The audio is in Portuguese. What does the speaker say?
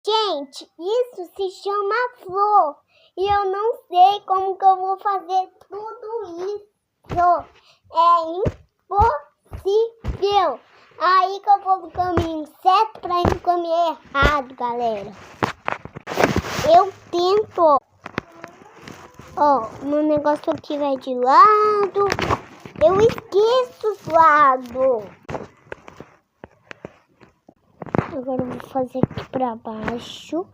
Gente, isso se chama flor. E eu não sei como que eu vou fazer tudo isso. É impossível. Aí que eu vou no caminho certo pra ir no caminho errado, galera. Eu tento. Ó, meu negócio aqui vai de lado. Eu esqueço os lados. Agora eu vou fazer aqui pra baixo.